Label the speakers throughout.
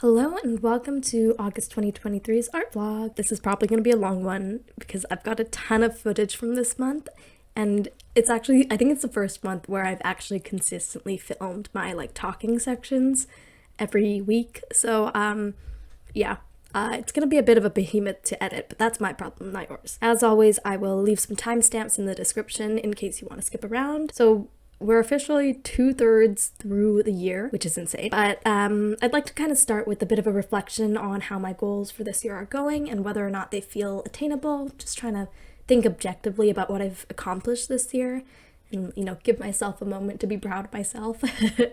Speaker 1: Hello and welcome to August 2023's art vlog. This is probably going to be a long one because I've got a ton of footage from this month, and I think it's the first month where I've actually consistently filmed my talking sections every week. So it's going to be a bit of a behemoth to edit, but that's my problem, not yours. As always, I will leave some timestamps in the description in case you want to skip around. So we're officially 2/3 through the year, which is insane, but I'd like to kind of start with a bit of a reflection on how my goals for this year are going and whether or not they feel attainable, just trying to think objectively about what I've accomplished this year and, give myself a moment to be proud of myself.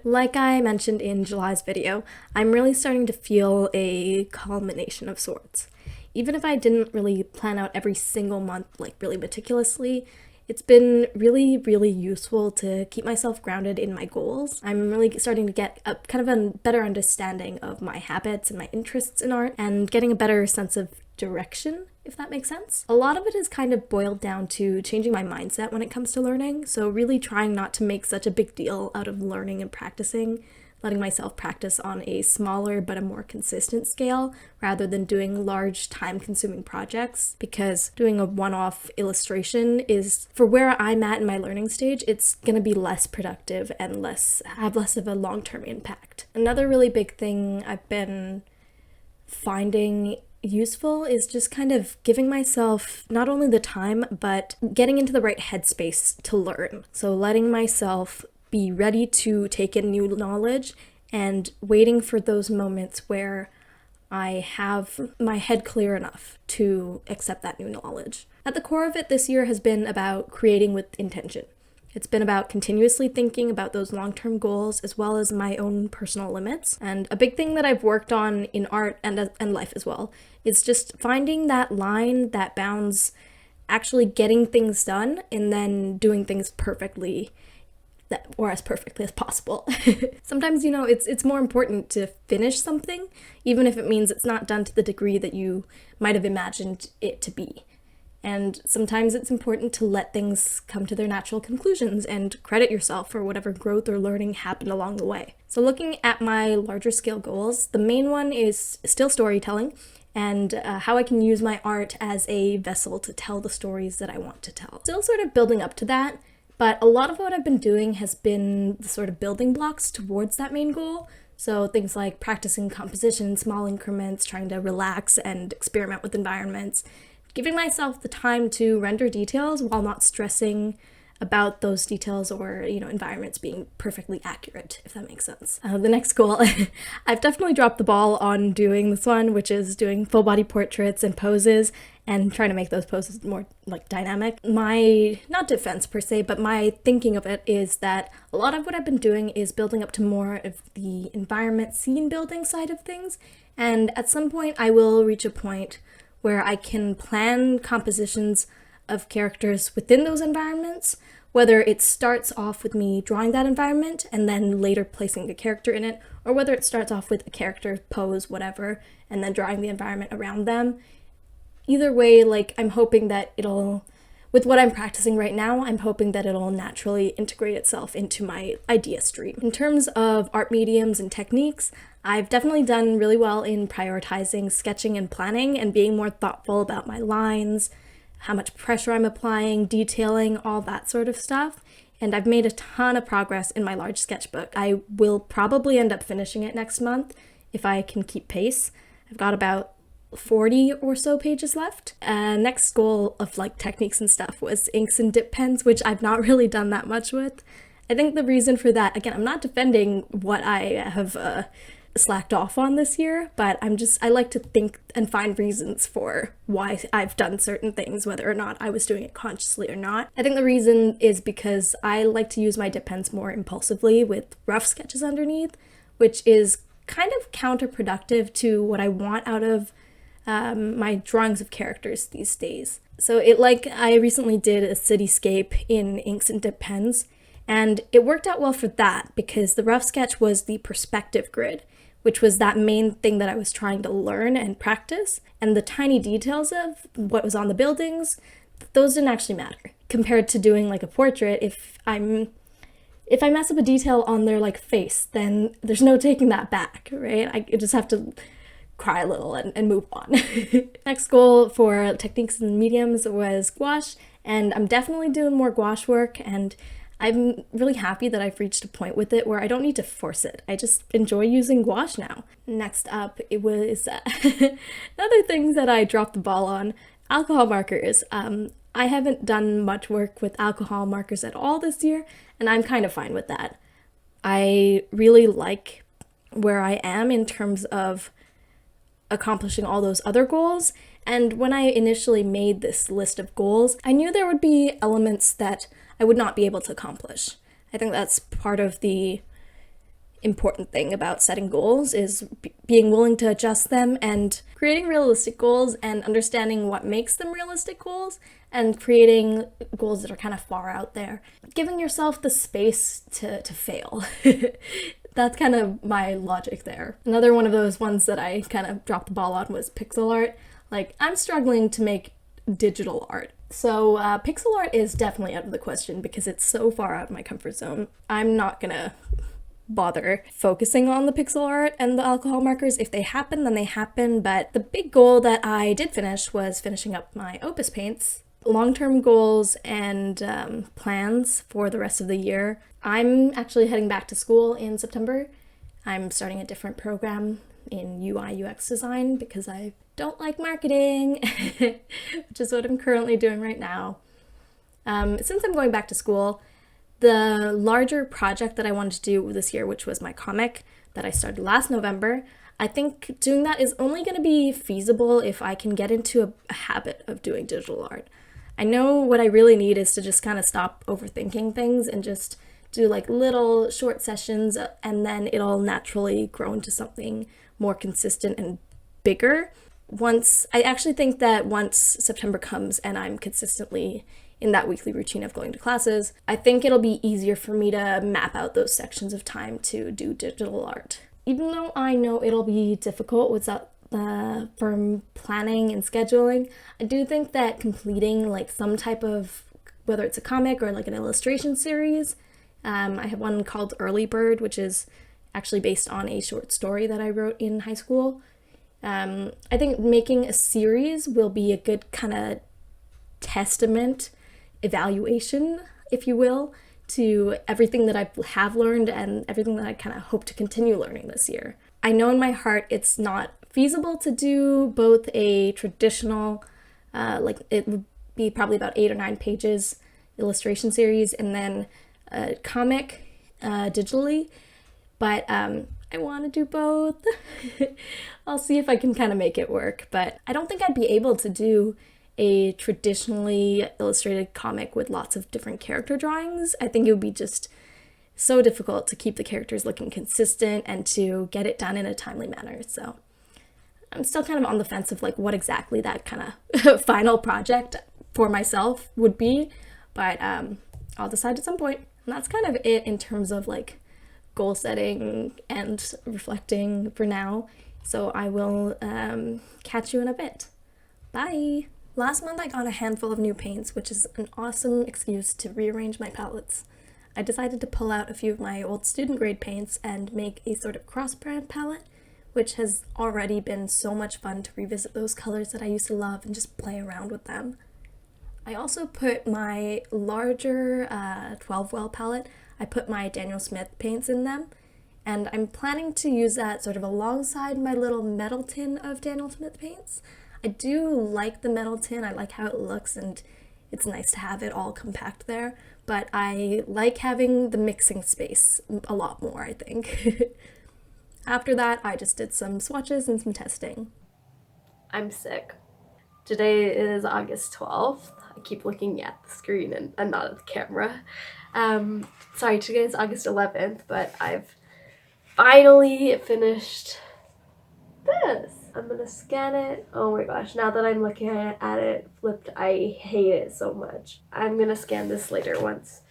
Speaker 1: Like I mentioned in July's video, I'm really starting to feel a culmination of sorts. Even if I didn't really plan out every single month really meticulously, it's been really, really useful to keep myself grounded in my goals. I'm really starting to get a kind of a better understanding of my habits and my interests in art and getting a better sense of direction, if that makes sense. A lot of it is kind of boiled down to changing my mindset when it comes to learning, so really trying not to make such a big deal out of learning and practicing, letting myself practice on a smaller but a more consistent scale rather than doing large time-consuming projects, because doing a one-off illustration is, for where I'm at in my learning stage, it's gonna be less productive and have less of a long-term impact. Another really big thing I've been finding useful is just kind of giving myself not only the time, but getting into the right headspace to learn. So letting myself be ready to take in new knowledge and waiting for those moments where I have my head clear enough to accept that new knowledge. At the core of it this year has been about creating with intention. It's been about continuously thinking about those long-term goals as well as my own personal limits. And a big thing that I've worked on in art and life as well is just finding that line that bounds actually getting things done and then doing things perfectly, or as perfectly as possible. Sometimes, it's more important to finish something, even if it means it's not done to the degree that you might have imagined it to be. And sometimes it's important to let things come to their natural conclusions and credit yourself for whatever growth or learning happened along the way. So looking at my larger scale goals, the main one is still storytelling and how I can use my art as a vessel to tell the stories that I want to tell. Still sort of building up to that, but a lot of what I've been doing has been the sort of building blocks towards that main goal. So things like practicing composition, small increments, trying to relax and experiment with environments, giving myself the time to render details while not stressing about those details or, environments being perfectly accurate, if that makes sense. The next goal, I've definitely dropped the ball on doing this one, which is doing full body portraits and poses and trying to make those poses more dynamic. My, not defense per se, but my thinking of it is that a lot of what I've been doing is building up to more of the environment scene building side of things. And at some point I will reach a point where I can plan compositions of characters within those environments, whether it starts off with me drawing that environment and then later placing a character in it, or whether it starts off with a character, pose, whatever, and then drawing the environment around them. Either way, I'm hoping that with what I'm practicing right now, I'm hoping that it'll naturally integrate itself into my idea stream. In terms of art mediums and techniques, I've definitely done really well in prioritizing sketching and planning and being more thoughtful about my lines, how much pressure I'm applying, detailing, all that sort of stuff. And I've made a ton of progress in my large sketchbook. I will probably end up finishing it next month if I can keep pace. I've got about 40 or so pages left. Next goal of techniques and stuff was inks and dip pens, which I've not really done that much with. I think the reason for that, again, I'm not defending what I have slacked off on this year, but I like to think and find reasons for why I've done certain things, whether or not I was doing it consciously or not. I think the reason is because I like to use my dip pens more impulsively with rough sketches underneath, which is kind of counterproductive to what I want out of my drawings of characters these days. So I recently did a cityscape in inks and dip pens, and it worked out well for that because the rough sketch was the perspective grid, which was that main thing that I was trying to learn and practice, and the tiny details of what was on the buildings, those didn't actually matter. Compared to doing a portrait, if I'm if I mess up a detail on their like face, then there's no taking that back, right? I just have to cry a little and move on. Next goal for techniques and mediums was gouache, and I'm definitely doing more gouache work, and I'm really happy that I've reached a point with it where I don't need to force it. I just enjoy using gouache now. Next up, it was another thing that I dropped the ball on, alcohol markers. I haven't done much work with alcohol markers at all this year, and I'm kind of fine with that. I really like where I am in terms of accomplishing all those other goals, and when I initially made this list of goals, I knew there would be elements that I would not be able to accomplish. I think that's part of the important thing about setting goals is being willing to adjust them and creating realistic goals and understanding what makes them realistic goals and creating goals that are kind of far out there. Giving yourself the space to fail. That's kind of my logic there. Another one of those ones that I kind of dropped the ball on was pixel art. Like, I'm struggling to make digital art. So pixel art is definitely out of the question because it's so far out of my comfort zone. I'm not gonna bother focusing on the pixel art and the alcohol markers. If they happen, then they happen, but the big goal that I did finish was finishing up my Opus paints. Long-term goals and plans for the rest of the year. I'm actually heading back to school in September. I'm starting a different program in UI UX design because I don't like marketing, which is what I'm currently doing right now. Since I'm going back to school, the larger project that I wanted to do this year, which was my comic that I started last November, I think doing that is only going to be feasible if I can get into a habit of doing digital art. I know what I really need is to just kind of stop overthinking things and just do like little short sessions, and then it'll naturally grow into something more consistent and bigger. I actually think that once September comes and I'm consistently in that weekly routine of going to classes, I think it'll be easier for me to map out those sections of time to do digital art. Even though I know it'll be difficult without for planning and scheduling, I do think that completing like some type of, whether it's a comic or like an illustration series, I have one called Early Bird, which is actually based on a short story that I wrote in high school. I think making a series will be a good kind of testament, evaluation, if you will, to everything that I have learned and everything that I kind of hope to continue learning this year. I know in my heart it's not feasible to do both a traditional, like it would be probably about 8 or 9 pages illustration series and then a comic digitally, but I want to do both. I'll see if I can kind of make it work, but I don't think I'd be able to do a traditionally illustrated comic with lots of different character drawings. I think it would be just so difficult to keep the characters looking consistent and to get it done in a timely manner. So I'm still kind of on the fence of like what exactly that kind of final project for myself would be, but I'll decide at some point. And that's kind of it in terms of like goal setting and reflecting for now. So I will catch you in a bit. Bye! Last month I got a handful of new paints, which is an awesome excuse to rearrange my palettes. I decided to pull out a few of my old student grade paints and make a sort of cross-brand palette, which has already been so much fun to revisit those colors that I used to love and just play around with them. I also put my larger 12 well palette, I put my Daniel Smith paints in them, and I'm planning to use that sort of alongside my little metal tin of Daniel Smith paints. I do like the metal tin, I like how it looks, and it's nice to have it all compact there, but I like having the mixing space a lot more, I think. After that, I just did some swatches and some testing. I'm sick. Today is August 12th. I keep looking at the screen and not at the camera. Sorry, today is August 11th, but I've finally finished this. I'm gonna scan it. Oh my gosh, now that I'm looking at it flipped, I hate it so much. I'm gonna scan this later once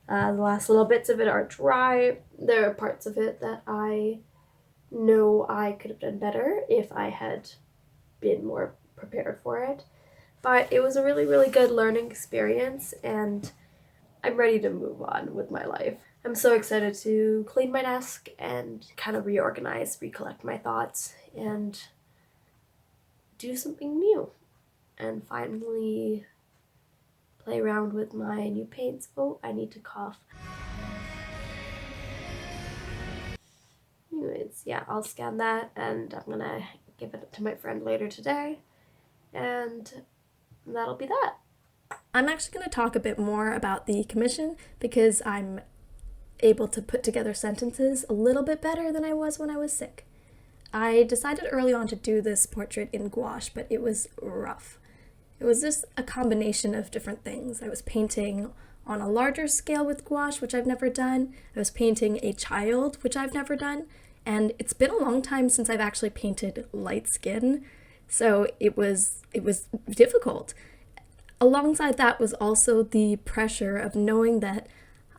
Speaker 1: the last little bits of it are dry. There are parts of it that I know I could have done better if I had been more prepared for it. But it was a really, really good learning experience, and I'm ready to move on with my life.
Speaker 2: I'm so excited to clean my desk and kind of reorganize, recollect my thoughts, and do something new. And finally play around with my new paints. Oh, I need to cough. Anyways, yeah, I'll scan that and I'm gonna give it to my friend later today. And that'll be that.
Speaker 1: I'm actually going to talk a bit more about the commission because I'm able to put together sentences a little bit better than I was when I was sick. I decided early on to do this portrait in gouache, but it was rough. It was just a combination of different things. I was painting on a larger scale with gouache, which I've never done. I was painting a child, which I've never done. And it's been a long time since I've actually painted light skin, so it was difficult. Alongside that was also the pressure of knowing that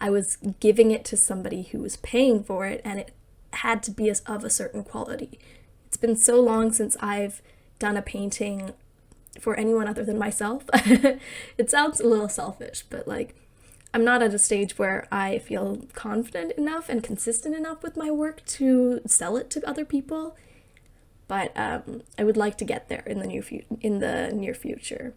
Speaker 1: I was giving it to somebody who was paying for it, and it had to be of a certain quality. It's been so long since I've done a painting for anyone other than myself. It sounds a little selfish, but like, I'm not at a stage where I feel confident enough and consistent enough with my work to sell it to other people. But I would like to get there in the near future.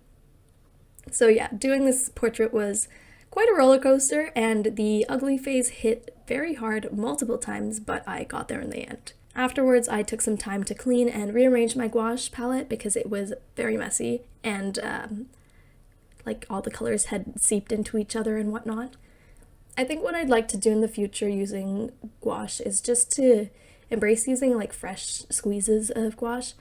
Speaker 1: So yeah, doing this portrait was quite a roller coaster, and the ugly phase hit very hard multiple times, but I got there in the end. Afterwards, I took some time to clean and rearrange my gouache palette because it was very messy and like all the colors had seeped into each other and whatnot. I think what I'd like to do in the future using gouache is just to embrace using like fresh squeezes of gouache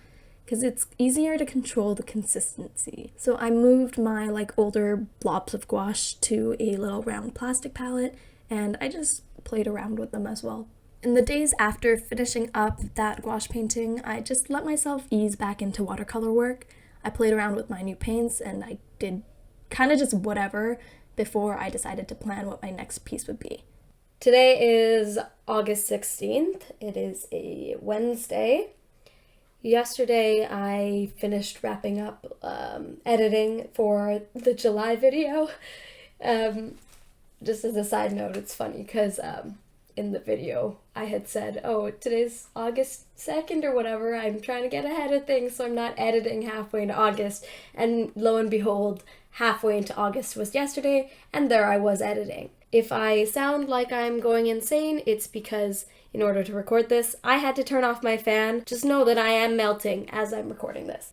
Speaker 1: because it's easier to control the consistency. So I moved my like older blobs of gouache to a little round plastic palette, and I just played around with them as well. In the days after finishing up that gouache painting, I just let myself ease back into watercolor work. I played around with my new paints and I did kind of just whatever before I decided to plan what my next piece would be.
Speaker 2: Today is August 16th. It is a Wednesday. Yesterday I finished wrapping up editing for the July video. Just as a side note, it's funny because in the video I had said, oh, today's August 2nd or whatever, I'm trying to get ahead of things so I'm not editing halfway into August, and lo and behold, halfway into August was yesterday, and there I was editing. If I sound like I'm going insane, it's because in order to record this, I had to turn off my fan. Just know that I am melting as I'm recording this.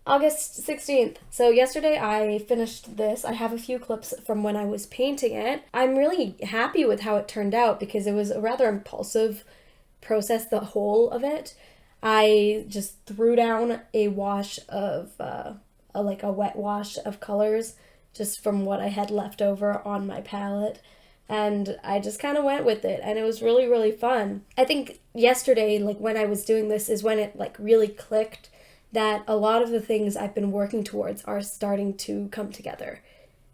Speaker 2: August 16th. So yesterday I finished this. I have a few clips from when I was painting it. I'm really happy with how it turned out because it was a rather impulsive process, the whole of it. I just threw down a wash of, a wet wash of colors just from what I had left over on my palette. And I just kind of went with it, and it was really, really fun. I think yesterday, like when I was doing this, is when it like really clicked that a lot of the things I've been working towards are starting to come together.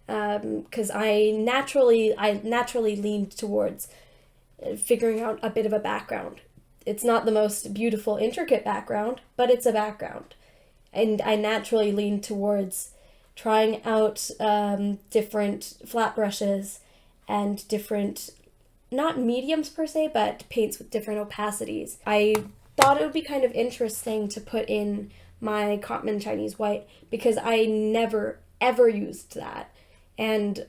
Speaker 2: Because I naturally leaned towards figuring out a bit of a background. It's not the most beautiful, intricate background, but it's a background. And I naturally leaned towards trying out different flat brushes and different, not mediums per se, but paints with different opacities. I thought it would be kind of interesting to put in my Cotman Chinese white because I never ever used that. And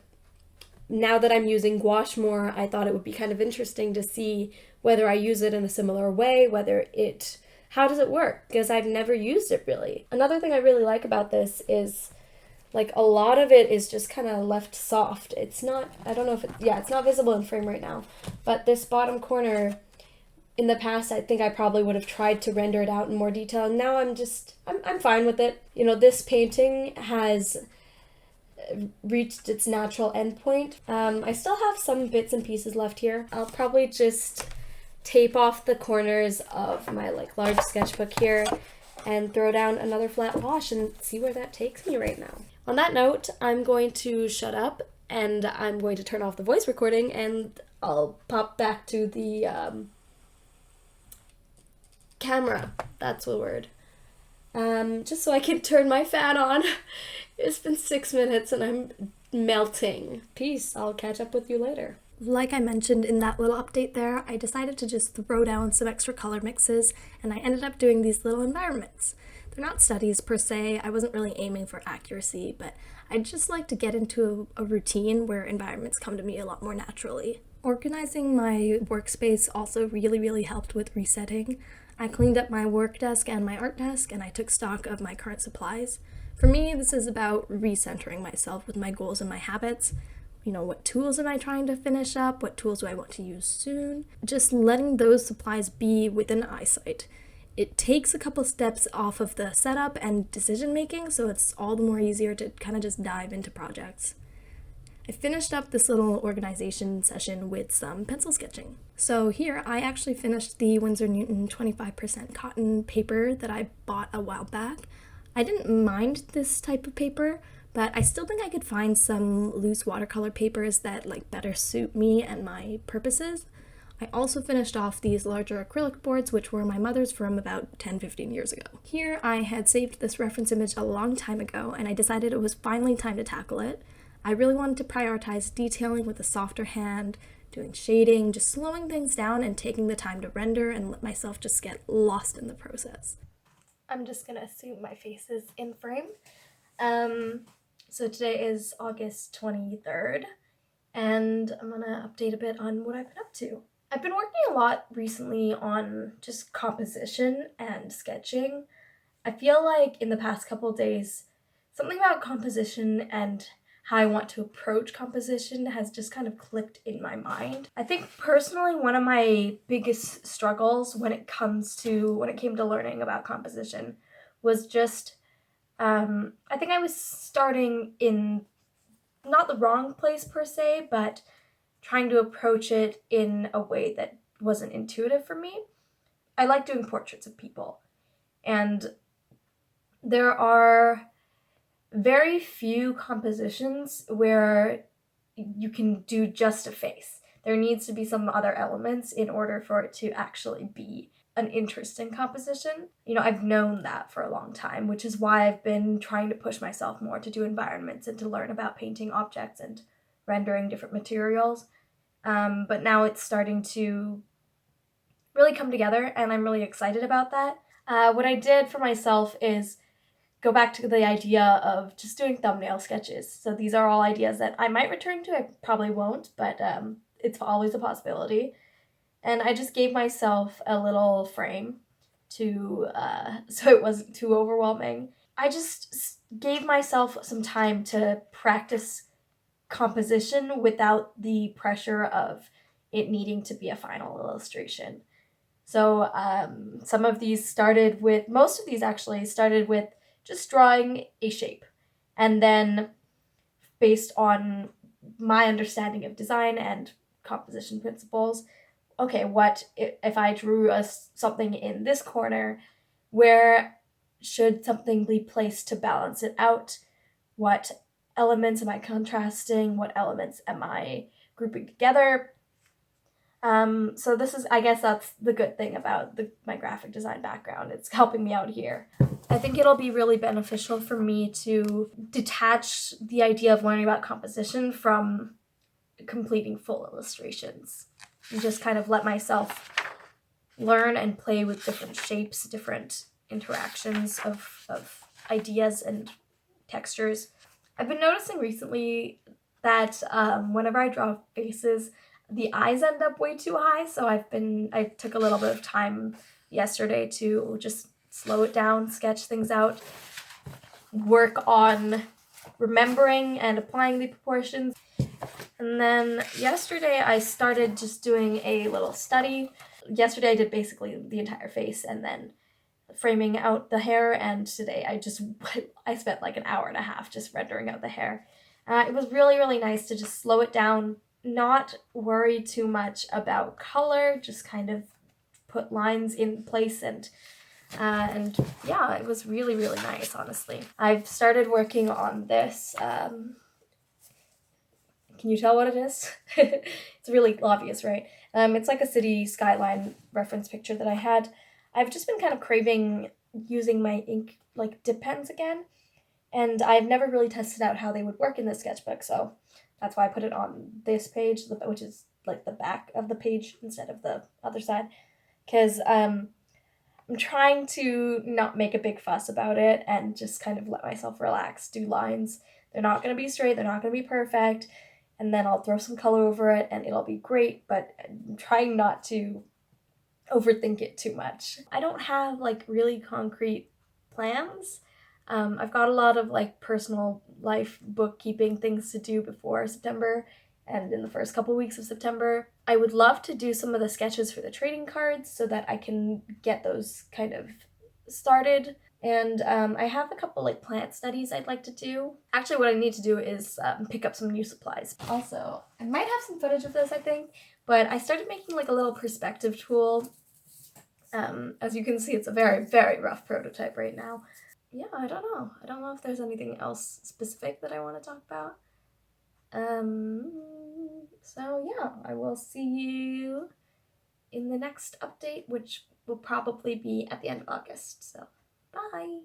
Speaker 2: now that I'm using gouache more, I thought it would be kind of interesting to see whether I use it in a similar way, how does it work? Because I've never used it really. Another thing I really like about this is like a lot of it is just kind of left soft. It's not, I don't know if it's not visible in frame right now, but this bottom corner, in the past, I think I probably would have tried to render it out in more detail, and now I'm fine with it. You know, this painting has reached its natural endpoint. I still have some bits and pieces left here. I'll probably just tape off the corners of my like large sketchbook here and throw down another flat wash and see where that takes me right now. On that note, I'm going to shut up and I'm going to turn off the voice recording, and I'll pop back to the camera. That's the word. Just so I can turn my fan on. It's been 6 minutes and I'm melting. Peace. I'll catch up with you later.
Speaker 1: Like I mentioned in that little update there, I decided to just throw down some extra color mixes, and I ended up doing these little environments. They're not studies per se, I wasn't really aiming for accuracy, but I'd just like to get into a routine where environments come to me a lot more naturally. Organizing my workspace also really helped with resetting. I cleaned up my work desk and my art desk, and I took stock of my current supplies. For me, this is about recentering myself with my goals and my habits. What tools am I trying to finish up? What tools do I want to use soon? Just letting those supplies be within eyesight. It takes a couple steps off of the setup and decision making, so it's all the more easier to kind of just dive into projects. I finished up this little organization session with some pencil sketching. So here I actually finished the Winsor Newton 25% cotton paper that I bought a while back. I didn't mind this type of paper, but I still think I could find some loose watercolor papers that better suit me and my purposes. I also finished off these larger acrylic boards, which were my mother's from about 10-15 years ago. Here I had saved this reference image a long time ago, and I decided it was finally time to tackle it. I really wanted to prioritize detailing with a softer hand, doing shading, just slowing things down and taking the time to render and let myself just get lost in the process. I'm just gonna assume my face is in frame. So today is August 23rd, and I'm gonna update a bit on what I've been up to. I've been working a lot recently on just composition and sketching. I feel like in the past couple of days, something about composition and how I want to approach composition has just kind of clicked in my mind. I think personally one of my biggest struggles when it came to learning about composition was just I think I was starting in not the wrong place per se, but trying to approach it in a way that wasn't intuitive for me. I like doing portraits of people, and there are very few compositions where you can do just a face. There needs to be some other elements in order for it to actually be an interesting composition. I've known that for a long time, which is why I've been trying to push myself more to do environments and to learn about painting objects and rendering different materials. But now it's starting to really come together, and I'm really excited about that. What I did for myself is go back to the idea of just doing thumbnail sketches. So these are all ideas that I might return to. I probably won't, but it's always a possibility. And I just gave myself a little frame to so it wasn't too overwhelming. I just gave myself some time to practice composition without the pressure of it needing to be a final illustration. So most of these actually started with just drawing a shape. And then based on my understanding of design and composition principles, okay, what if I drew something in this corner, where should something be placed to balance it out? What elements am I contrasting? What elements am I grouping together? So I guess that's the good thing about my graphic design background. It's helping me out here. I think it'll be really beneficial for me to detach the idea of learning about composition from completing full illustrations. And just kind of let myself learn and play with different shapes, different interactions of ideas and textures. I've been noticing recently that whenever I draw faces, the eyes end up way too high, so I took a little bit of time yesterday to just slow it down, sketch things out, work on remembering and applying the proportions. And then yesterday I started just doing a little study. Yesterday I did basically the entire face and then framing out the hair, and today I spent like an hour and a half just rendering out the hair. It was really nice to just slow it down, not worry too much about color, just kind of put lines in place, and yeah, it was really nice, honestly. I've started working on this. Can you tell what it is? It's really obvious, right? It's like a city skyline reference picture that I had. I've just been kind of craving using my ink dip pens again, and I've never really tested out how they would work in the sketchbook, so that's why I put it on this page, which is
Speaker 2: like the back of the page instead of the other side, because I'm trying to not make a big fuss about it and just kind of let myself relax, do lines. They're not going to be straight, they're not going to be perfect, and then I'll throw some color over it and it'll be great, but I'm trying not to overthink it too much. I don't have like really concrete plans. I've got a lot of like personal life bookkeeping things to do before September and in the first couple weeks of September. I would love to do some of the sketches for the trading cards so that I can get those kind of started. And I have a couple like plant studies I'd like to do. Actually, what I need to do is pick up some new supplies. Also, I might have some footage of this, I think, but I started making like a little perspective tool. As you can see, it's a very, very rough prototype right now. Yeah, I don't know. I don't know if there's anything else specific that I want to talk about. So yeah, I will see you in the next update, which will probably be at the end of August. So, bye!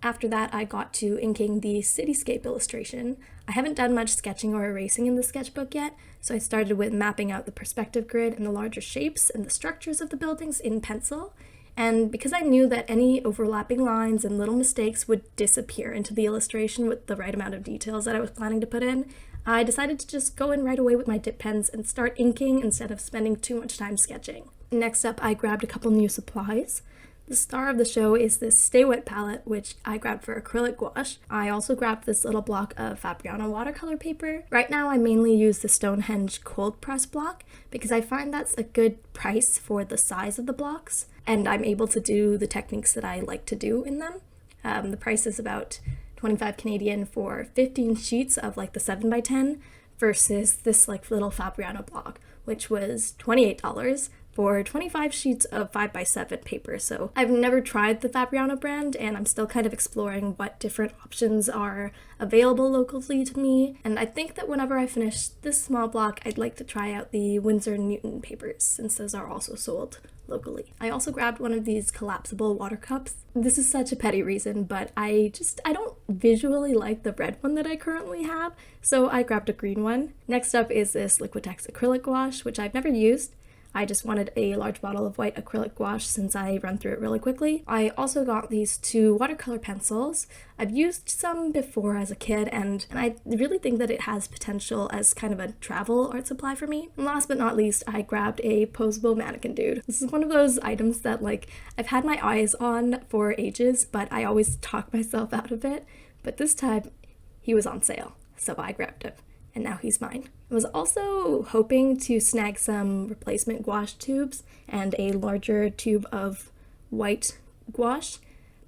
Speaker 1: After that, I got to inking the cityscape illustration. I haven't done much sketching or erasing in the sketchbook yet, so I started with mapping out the perspective grid and the larger shapes and the structures of the buildings in pencil. And because I knew that any overlapping lines and little mistakes would disappear into the illustration with the right amount of details that I was planning to put in, I decided to just go in right away with my dip pens and start inking instead of spending too much time sketching. Next up, I grabbed a couple new supplies. The star of the show is this Stay Wet palette, which I grabbed for acrylic gouache. I also grabbed this little block of Fabriano watercolor paper. Right now I mainly use the Stonehenge coldpress block because I find that's a good price for the size of the blocks, and I'm able to do the techniques that I like to do in them. The price is about 25 Canadian for 15 sheets of like the 7x10 versus this like little Fabriano block, which was $28 for 25 sheets of 5x7 paper. So I've never tried the Fabriano brand, and I'm still kind of exploring what different options are available locally to me. And I think that whenever I finish this small block, I'd like to try out the Winsor & Newton papers, since those are also sold locally. I also grabbed one of these collapsible water cups. This is such a petty reason, but I don't visually like the red one that I currently have, so I grabbed a green one. Next up is this Liquitex acrylic gouache, which I've never used. I just wanted a large bottle of white acrylic gouache since I run through it really quickly. I also got these two watercolor pencils. I've used some before as a kid, and I really think that it has potential as kind of a travel art supply for me. And last but not least, I grabbed a posable mannequin dude. This is one of those items that like I've had my eyes on for ages, but I always talk myself out of it. But this time, he was on sale, so I grabbed him. And now he's mine. I was also hoping to snag some replacement gouache tubes and a larger tube of white gouache,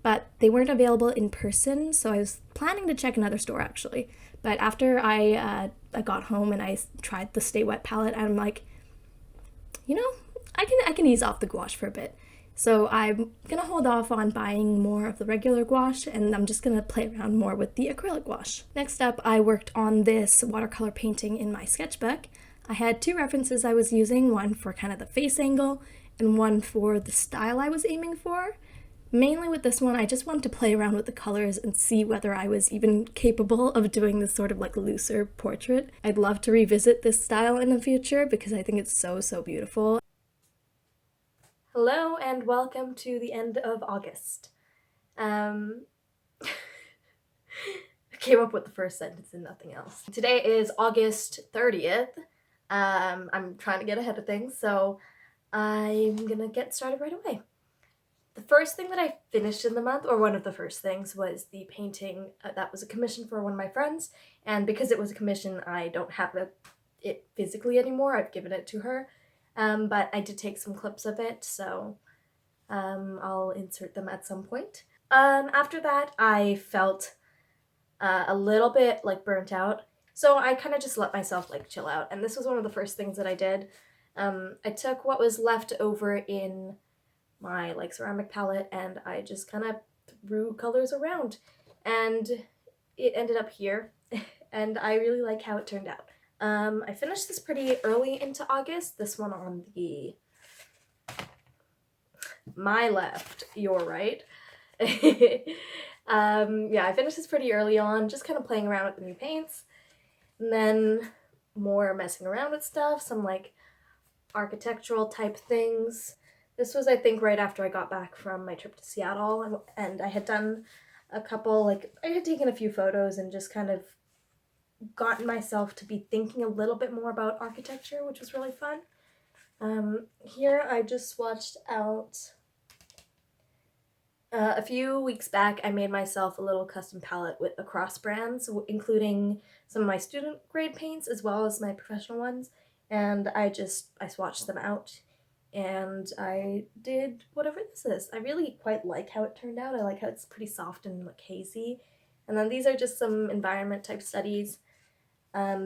Speaker 1: but they weren't available in person, so I was planning to check another store actually. But after I got home and I tried the Stay Wet palette, I'm like, you know, I can ease off the gouache for a bit. So I'm gonna hold off on buying more of the regular gouache, and I'm just gonna play around more with the acrylic gouache. Next up, I worked on this watercolor painting in my sketchbook. I had two references I was using, one for kind of the face angle and one for the style I was aiming for. Mainly with this one, I just wanted to play around with the colors and see whether I was even capable of doing this sort of like looser portrait. I'd love to revisit this style in the future because I think it's so, so beautiful. Hello and welcome to the end of August. I came up with the first sentence and nothing else. Today is August 30th. I'm trying to get ahead of things, so I'm gonna get started right away. The first thing that I finished in the month, or one of the first things, was the painting that was a commission for one of my friends, and because it was a commission, I don't have it physically anymore. I've given it to her. But I did take some clips of it, so I'll insert them at some point. After that, I felt a little bit like burnt out, so I kind of just let myself like chill out, and this was one of the first things that I did. I took what was left over in my like ceramic palette and I just kind of threw colors around, and it ended up here, and I really like how it turned out. I finished this pretty early into August. This one on my left, your right. Yeah, I finished this pretty early on, just kind of playing around with the new paints. And then more messing around with stuff, some like
Speaker 2: architectural type things. This was, I think, right after I got back from my trip to Seattle, and I had done a couple, like, I had taken a few photos and just kind of gotten myself to be thinking a little bit more about architecture, which was really fun. Here I just swatched out a few weeks back. I made myself a little custom palette with across brands, including some of my student grade paints as well as my professional ones, and I swatched them out and I did whatever this is. I really quite like how it turned out. I like how it's pretty soft and like hazy. And then these are just some environment type studies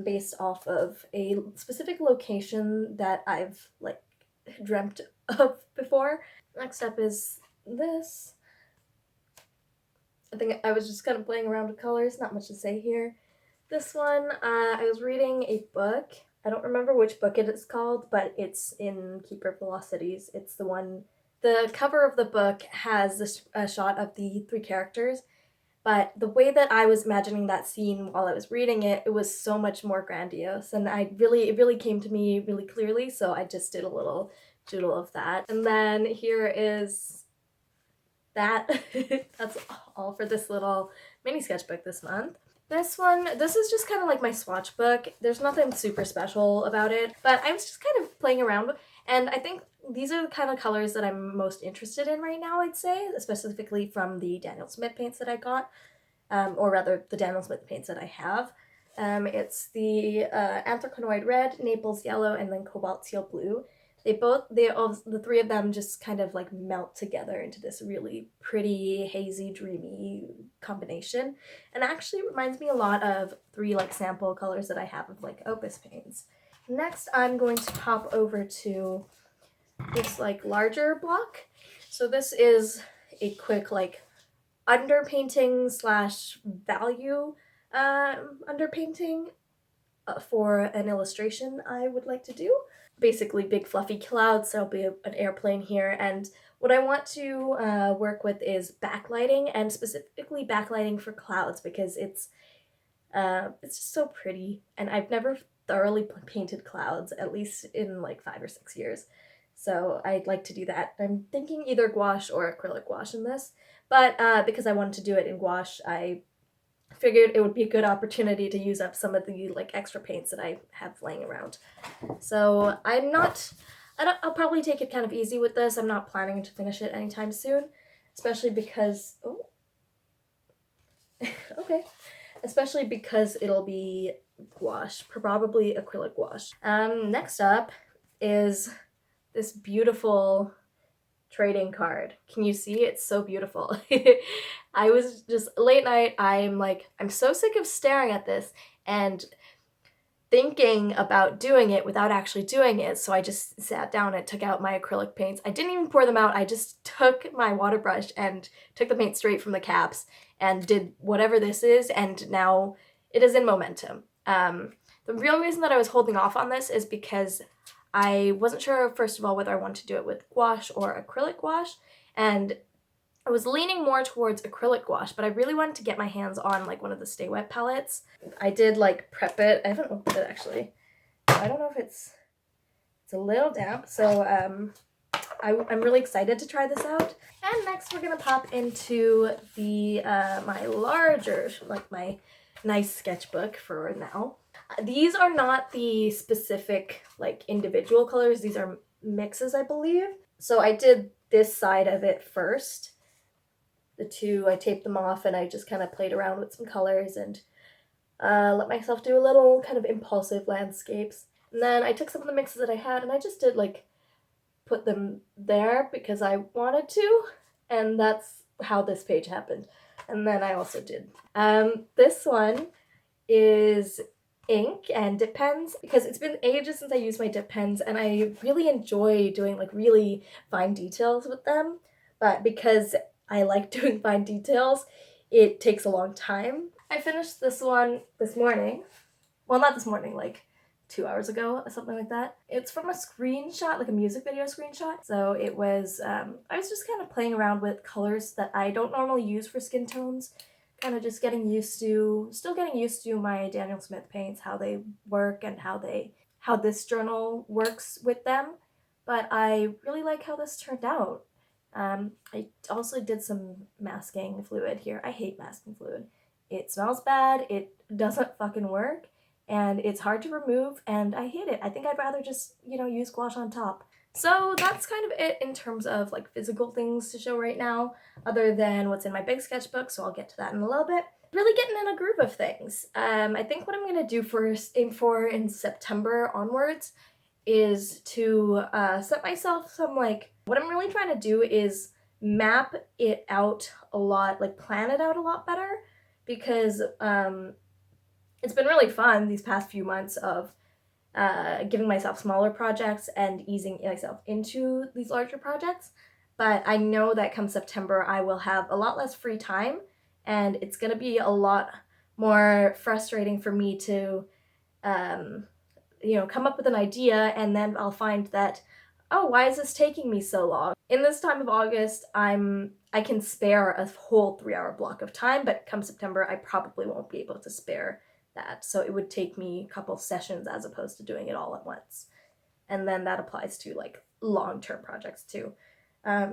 Speaker 2: based off of a specific location that I've like dreamt of before. Next up is this. I think I was just kind of playing around with colors, not much to say here. This one, I was reading a book. I don't remember which book it is called, but it's in Keeper of the Lost Cities. It's the one, the cover of the book has a shot of the three characters, but the way that I was imagining that scene while I was reading it, it was so much more grandiose, and it really came to me really clearly, so I just did a little doodle of that. And then here is that. That's all for this little mini sketchbook this month. This is just kind of like my swatch book. There's nothing super special about it, but I was just kind of playing around, and I think these are the kind of colors that I'm most interested in right now, I'd say, specifically from the Daniel Smith paints that I got, or rather the Daniel Smith paints that I have. It's the Anthracenoid Red, Naples Yellow, and then Cobalt Teal Blue. The three of them just kind of like melt together into this really pretty, hazy, dreamy combination. And actually reminds me a lot of three like sample colors that I have of like Opus paints. Next, I'm going to hop over to this like larger block. So this is a quick like underpainting / value underpainting for an illustration I would like to do. Basically big fluffy clouds, there'll be an airplane here, and what I want to work with is backlighting, and specifically backlighting for clouds, because it's just so pretty, and I've never thoroughly painted clouds, at least in like 5 or 6 years, so I'd like to do that. I'm thinking either gouache or acrylic gouache in this, but because I wanted to do it in gouache, I figured it would be a good opportunity to use up some of the like extra paints that I have laying around. So I'll probably take it kind of easy with this. I'm not planning to finish it anytime soon, especially because, okay, especially because it'll be gouache, probably acrylic gouache. Next up is this beautiful trading card. Can you see? It's so beautiful. I was just late night, I'm so sick of staring at this and thinking about doing it without actually doing it, so I just sat down and took out my acrylic paints. I didn't even pour them out, I just took my water brush and took the paint straight from the caps and did whatever this is, and now it is in momentum. The real reason that I was holding off on this is because I wasn't sure, first of all, whether I wanted to do it with gouache or acrylic gouache, and I was leaning more towards acrylic gouache, but I really wanted to get my hands on like one of the Stay Wet palettes. I did like prep it. I haven't opened it actually. I don't know if it's a little damp, so I'm really excited to try this out. And next we're gonna pop into the my larger, like my nice sketchbook for now. These are not the specific like individual colors, these are mixes, I believe. So I did this side of it first. The two, I taped them off and I just kind of played around with some colors and let myself do a little kind of impulsive landscapes. And then I took some of the mixes that I had and I just did like put them there because I wanted to, and that's how this page happened. And then I also did this one is ink and dip pens, because it's been ages since I used my dip pens and I really enjoy doing like really fine details with them, but because I like doing fine details, it takes a long time. I finished this one this morning. Well, not this morning, like 2 hours ago or something like that. It's from a screenshot, like a music video screenshot. So it was, I was just kind of playing around with colors that I don't normally use for skin tones. Kind of just still getting used to my Daniel Smith paints, how they work and how
Speaker 1: how this journal works with them, but I really like how this turned out. I also did some masking fluid here. I hate masking fluid. It smells bad, it doesn't fucking work, and it's hard to remove, and I hate it. I think I'd rather just, use gouache on top. So that's kind of it in terms of like physical things to show right now, other than what's in my big sketchbook, so I'll get to that in a little bit. Really getting in a groove of things. I think what I'm gonna do aim for in September onwards is to set myself some what I'm really trying to do is map it out a lot, plan it out a lot better, because it's been really fun these past few months of giving myself smaller projects and easing myself into these larger projects. But I know that come September I will have a lot less free time, and it's going to be a lot more frustrating for me to come up with an idea, and then I'll find that, oh, why is this taking me so long? In this time of August, I can spare a whole 3-hour block of time, but come September, I probably won't be able to spare that. So it would take me a couple sessions as opposed to doing it all at once. And then that applies to long-term projects too.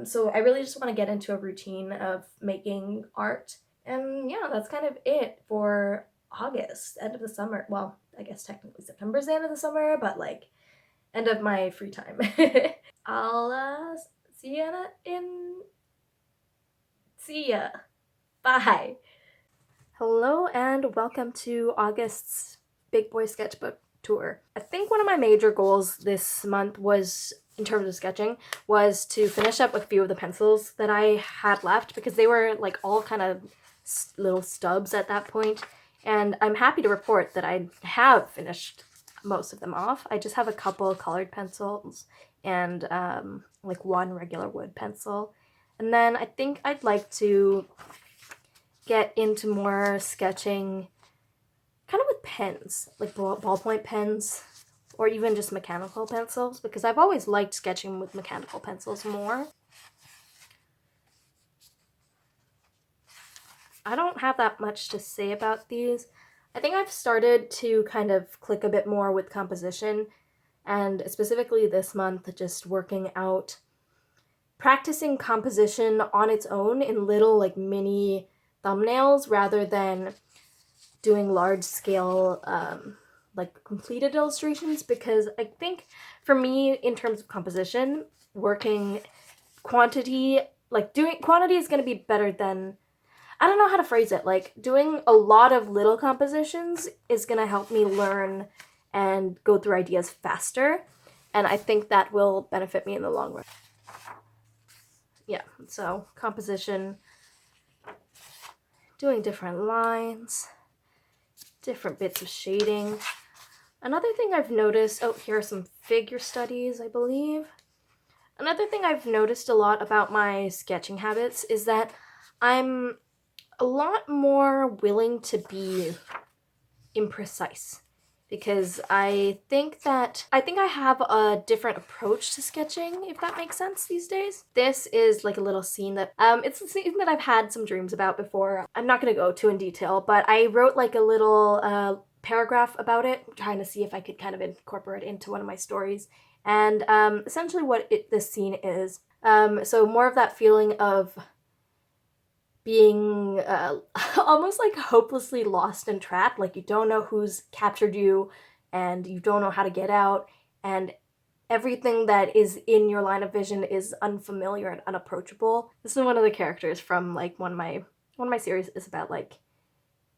Speaker 1: So I really just want to get into a routine of making art. And yeah, that's kind of it for August, end of the summer. Well, I guess technically September's the end of the summer, but end of my free time. I'll see ya. Bye. Hello and welcome to August's Big Boy Sketchbook Tour. I think one of my major goals this month was, in terms of sketching, was to finish up a few of the pencils that I had left, because they were all kind of little stubs at that point. And I'm happy to report that I have finished most of them off. I just have a couple colored pencils and one regular wood pencil. And then I think I'd like to get into more sketching kind of with pens, like ballpoint pens, or even just mechanical pencils, because I've always liked sketching with mechanical pencils more. I don't have that much to say about these. I think I've started to kind of click a bit more with composition, and specifically this month, just working out, practicing composition on its own in little mini thumbnails rather than doing large scale completed illustrations, because I think for me, in terms of composition, working quantity, doing quantity is going to be better than, I don't know how to phrase it, doing a lot of little compositions is going to help me learn and go through ideas faster, and I think that will benefit me in the long run. Yeah, so composition, doing different lines, different bits of shading. Another thing I've noticed, here are some figure studies, I believe. Another thing I've noticed a lot about my sketching habits is that I'm a lot more willing to be imprecise, because I think I have a different approach to sketching, if that makes sense, these days. This is a little scene that, it's a scene that I've had some dreams about before. I'm not gonna go too in detail, but I wrote a little paragraph about it, trying to see if I could kind of incorporate it into one of my stories. And essentially what this scene is, so more of that feeling of being almost hopelessly lost and trapped, you don't know who's captured you, and you don't know how to get out, and everything that is in your line of vision is unfamiliar and unapproachable. This is one of the characters from one of my series is about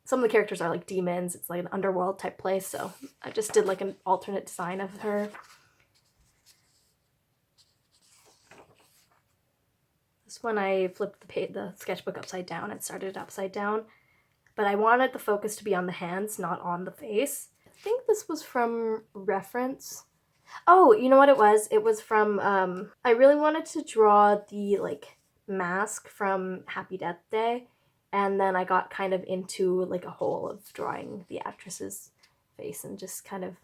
Speaker 1: some of the characters are demons. It's an underworld type place, so I just did an alternate design of her. This one I flipped the sketchbook upside down and started it upside down, but I wanted the focus to be on the hands, not on the face. I think this was from reference. Oh, you know what it was? It was from, I really wanted to draw the mask from Happy Death Day, and then I got kind of into a hole of drawing the actress's face and just kind of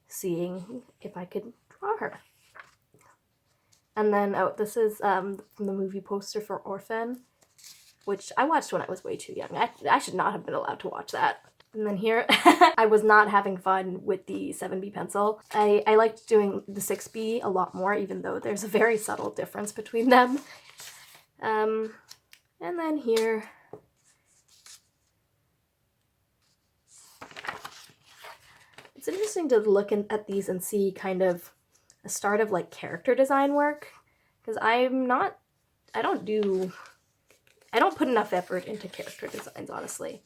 Speaker 1: seeing if I could draw her. And then, this is from the movie poster for Orphan, which I watched when I was way too young. I should not have been allowed to watch that. And then here, I was not having fun with the 7B pencil. I liked doing the 6B a lot more, even though there's a very subtle difference between them. And then here, it's interesting to look at these and see kind of a start of like character design work, because I don't put enough effort into character designs, honestly.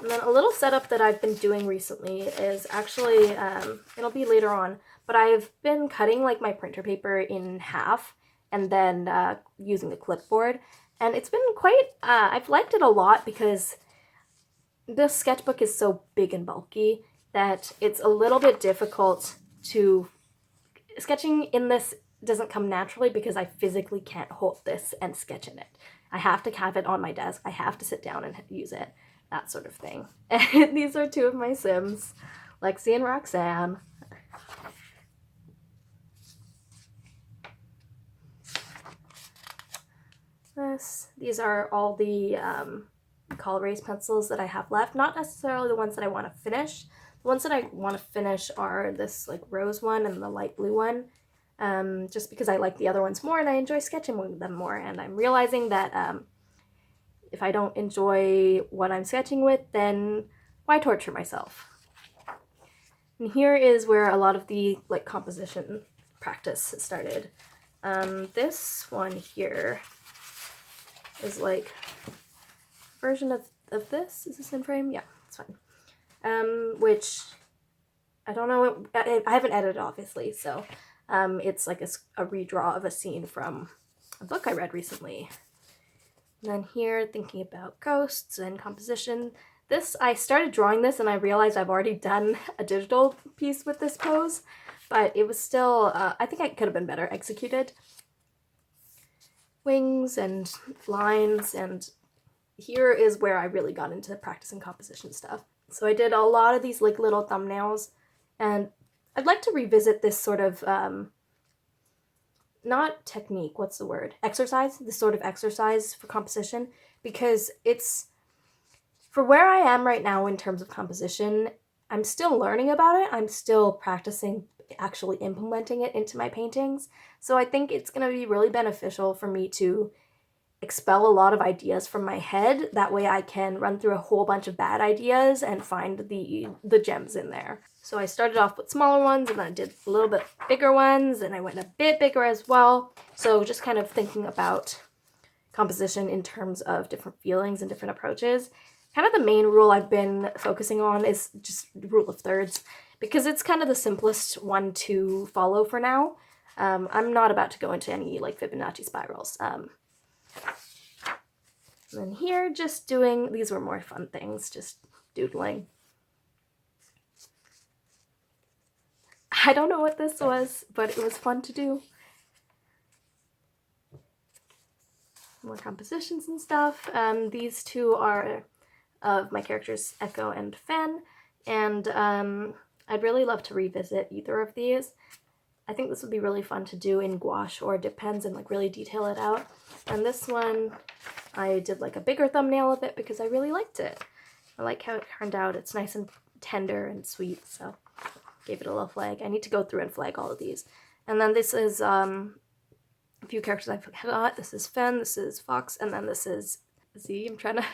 Speaker 1: And then a little setup that I've been doing recently is actually, it'll be later on, but I've been cutting like my printer paper in half and then using a clipboard. And it's been quite, I've liked it a lot because this sketchbook is so big and bulky that it's a little bit difficult to, sketching in this doesn't come naturally because I physically can't hold this and sketch in it. I have to have it on my desk, I have to sit down and use it, that sort of thing. And these are two of my Sims, Lexi and Roxanne. These are all the call erase pencils that I have left. Not necessarily the ones that I want to finish. The ones that I want to finish are this like rose one and the light blue one, just because I like the other ones more and I enjoy sketching with them more. And I'm realizing that if I don't enjoy what I'm sketching with, then why torture myself? And here is where a lot of the like composition practice started. This one here is like a version of this. Is this in frame? Yeah, it's fine. Which I don't know, I haven't edited obviously, so it's like a redraw of a scene from a book I read recently. And then here, thinking about ghosts and composition. I started drawing this and I realized I've already done a digital piece with this pose, but it was still, I think it could have been better executed. Wings and lines, and here is where I really got into practicing composition stuff. So I did a lot of these like little thumbnails, and I'd like to revisit this sort of, not technique, what's the word? Exercise, this sort of exercise for composition, because it's, for where I am right now in terms of composition, I'm still learning about it, I'm still practicing actually implementing it into my paintings. So I think it's going to be really beneficial for me to expel a lot of ideas from my head. That way I can run through a whole bunch of bad ideas and find the gems in there. So I started off with smaller ones and then I did a little bit bigger ones and I went a bit bigger as well. So just kind of thinking about composition in terms of different feelings and different approaches. Kind of the main rule I've been focusing on is just rule of thirds, because it's kind of the simplest one to follow for now. I'm not about to go into any like Fibonacci spirals. And then here, just doing, these were more fun things, just doodling. I don't know what this was, but it was fun to do. More compositions and stuff. These two are of my characters Echo and Fen, and I'd really love to revisit either of these. I think this would be really fun to do in gouache or dip pens and like really detail it out. And this one, I did like a bigger thumbnail of it because I really liked it. I like how it turned out. It's nice and tender and sweet, so gave it a little flag. I need to go through and flag all of these. And then this is a few characters I forgot. This is Fen, this is Fox, and then this is Z. I'm trying to,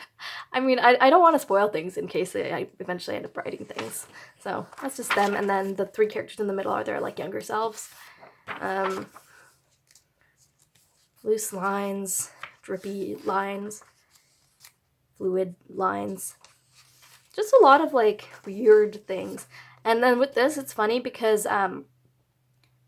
Speaker 1: I mean, I don't want to spoil things in case I eventually end up writing things. So that's just them. And then the three characters in the middle are their like younger selves. Loose lines, drippy lines, fluid lines. Just a lot of like weird things. And then with this, it's funny because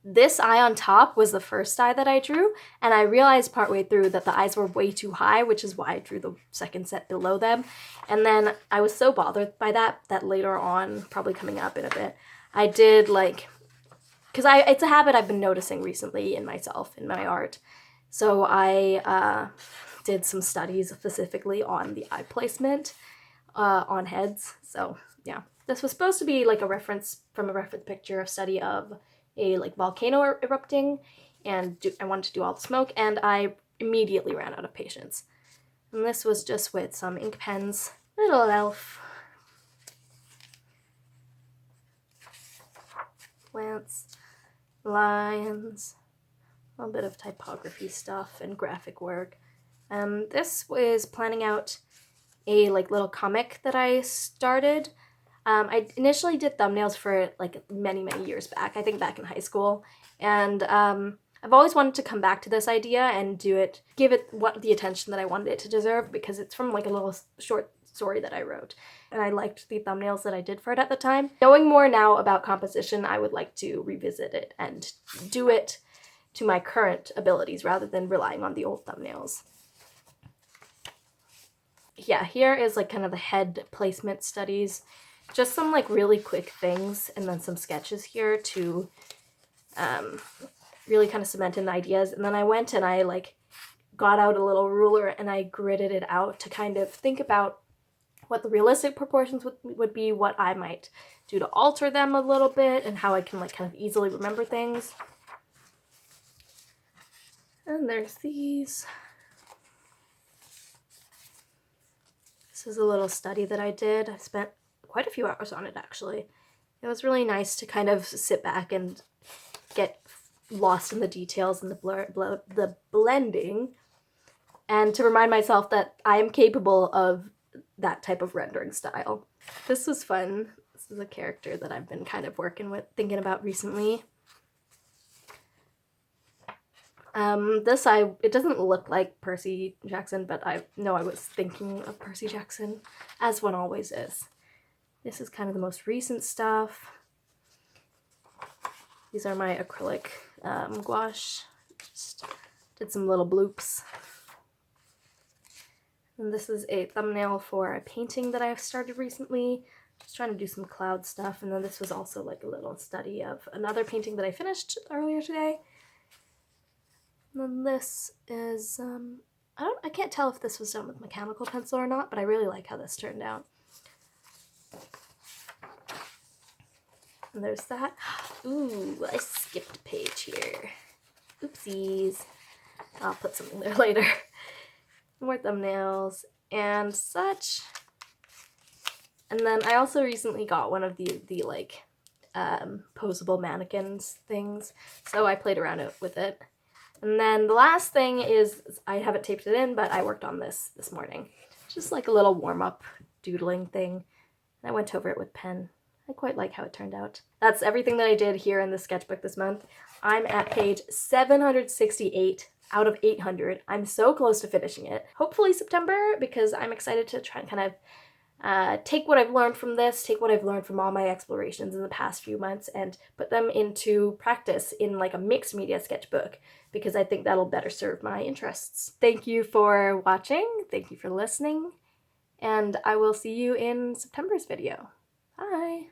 Speaker 1: this eye on top was the first eye that I drew, and I realized partway through that the eyes were way too high, which is why I drew the second set below them. And then I was so bothered by that later on, probably coming up in a bit, I did like, because it's a habit I've been noticing recently in myself, in my art. So I did some studies specifically on the eye placement on heads. So yeah, this was supposed to be like a reference from a reference picture, a study of a like volcano erupting, and I wanted to do all the smoke, and I immediately ran out of patience. And this was just with some ink pens. Little elf. Plants. Lions. A little bit of typography stuff and graphic work. This was planning out a like little comic that I started. I initially did thumbnails for it like many years back, I think back in high school, and I've always wanted to come back to this idea and give it the attention that I wanted it to deserve, because it's from like a little short story that I wrote, and I liked the thumbnails that I did for it at the time. Knowing more now about composition, I would like to revisit it and do it to my current abilities rather than relying on the old thumbnails. Yeah, here is like kind of the head placement studies. Just some like really quick things, and then some sketches here to really kind of cement in ideas. And then I went and I like got out a little ruler and I gridded it out to kind of think about what the realistic proportions would be, what I might do to alter them a little bit, and how I can like kind of easily remember things. And there's these. This is a little study that I did. I spent quite a few hours on it, actually. It was really nice to kind of sit back and get lost in the details and the blending, and to remind myself that I am capable of that type of rendering style. This was fun. This is a character that I've been kind of thinking about recently. It doesn't look like Percy Jackson, but I know I was thinking of Percy Jackson, as one always is. This is kind of the most recent stuff. These are my acrylic gouache. Just did some little bloops. And this is a thumbnail for a painting that I've started recently. Just trying to do some cloud stuff. And then this was also like a little study of another painting that I finished earlier today. And then this is, I can't tell if this was done with mechanical pencil or not, but I really like how this turned out. And there's that. Ooh, I skipped a page here. Oopsies. I'll put something there later. More thumbnails and such. And then I also recently got one of the like posable mannequins things, so I played around with it. And then the last thing is, I haven't taped it in, but I worked on this morning. Just like a little warm-up doodling thing. And I went over it with pen. I quite like how it turned out. That's everything that I did here in the sketchbook this month. I'm at page 768 out of 800. I'm so close to finishing it. Hopefully September, because I'm excited to try and kind of take what I've learned from this, take what I've learned from all my explorations in the past few months, and put them into practice in like a mixed media sketchbook, because I think that'll better serve my interests. Thank you for watching, thank you for listening, and I will see you in September's video. Bye!